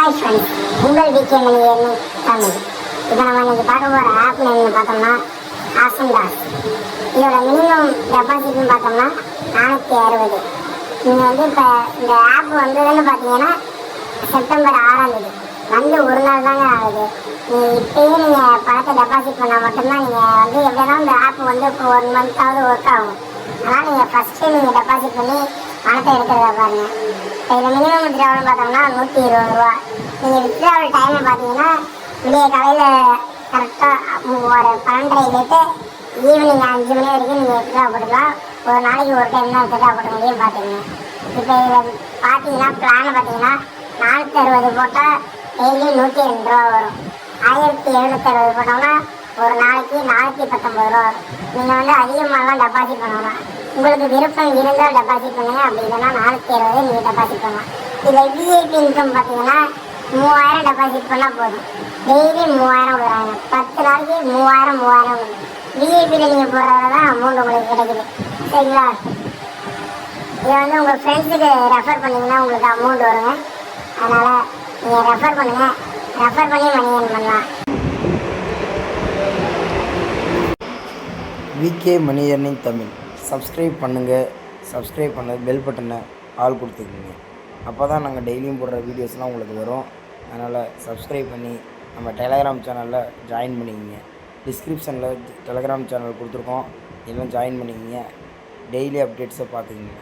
Hi friends, உங்கள் VK மணி தமிழ். இப்போ நம்ம இன்னைக்கு பார்க்க போகிற ஆப் நேம்னு பார்த்தோம்னா ஆசன்டாஸ். இதோட மினிமம் டெபாசிட்னு பார்த்தோம்னா 460. நீங்கள் இப்போ இந்த ஆப் வந்ததுன்னு பார்த்தீங்கன்னா செப்டம்பர் 6 வந்து ஒரு நாள் தாங்க ஆகுது. இப்போயே நீங்கள் பணத்தை டெபாசிட் பண்ணால் மட்டும்தான் நீங்கள் எப்படின்னா இந்த ஆப் இப்போ 1 மந்த்தாவது ஒர்க் ஆகும். ஆனால் நீங்கள் ஃபஸ்ட்டு நீங்கள் டெபாசிட் பண்ணி பணத்தை எடுக்கிறத பாருங்கள். இப்போ இதில் மினிமம் வித்ட்ராவல்னு பார்த்தோம்னா 120 ரூபா. நீங்கள் வித்ட்ராவல் டைமை பார்த்தீங்கன்னா விடிய காலையில் கரெக்டாக ஒரு 12:30 ஈவினிங் 5 மணி வரைக்கும் நீங்கள் வித்ட்ரா போட்டுக்கலாம். ஒரு நாளைக்கு ஒரு டைம் தான் வித்ட்ரா போட முடியும் பார்த்துக்கங்க. இப்போ இதில் பார்த்தீங்கன்னா பிளானை பார்த்தீங்கன்னா 460 போட்டால் டெய்லி 102 ரூபா வரும். 1760 போட்டோம்னா ஒரு நாளைக்கு 419 ரூபா வரும். நீங்கள் அதிகமாகலாம் டெபாசிட் பண்ணலாம். உங்களுக்கு விருப்பம் இருந்தால் டெபாசிட் பண்ணுங்க, அப்படி இல்லைன்னா 460 நீங்கள் டெபாசிட் பண்ணலாம். இதில் விஐபி இன்கம் பார்த்தீங்கன்னா 3000 டெபாசிட் பண்ணால் போதும். டெய்லி 3000 விடுறாங்க. 10 நாளைக்கு 3000 விஐபியில் நீங்கள் போடுறதுல தான் அமௌண்ட் உங்களுக்கு கிடைக்குது. சரிங்களா? இதை உங்கள் ஃப்ரெண்ட்ஸுக்கு ரெஃபர் பண்ணிங்கன்னா உங்களுக்கு அமௌண்ட் வருங்க. அதனால் நீங்கள் ரெஃபர் பண்ணுங்கள். ரெஃபர் பண்ணி மணி ஏர்ன் பண்ணலாம். VK money earning Tamil subscribe பண்ணுங்கள். சப்ஸ்கிரைப் பண்ண பெல் பட்டனை ஆல் கொடுத்துக்குங்க. அப்போ தான் நாங்கள் டெய்லியும் போடுற வீடியோஸ்லாம் உங்களுக்கு வரும். அதனால் சப்ஸ்கிரைப் பண்ணி நம்ம டெலகிராம் சேனலில் ஜாயின் பண்ணிக்கிங்க. டிஸ்கிரிப்ஷனில் டெலகிராம் சேனல் கொடுத்துருக்கோம், எல்லாம் ஜாயின் பண்ணிக்கிங்க. டெய்லி அப்டேட்ஸை பார்த்துக்குங்க.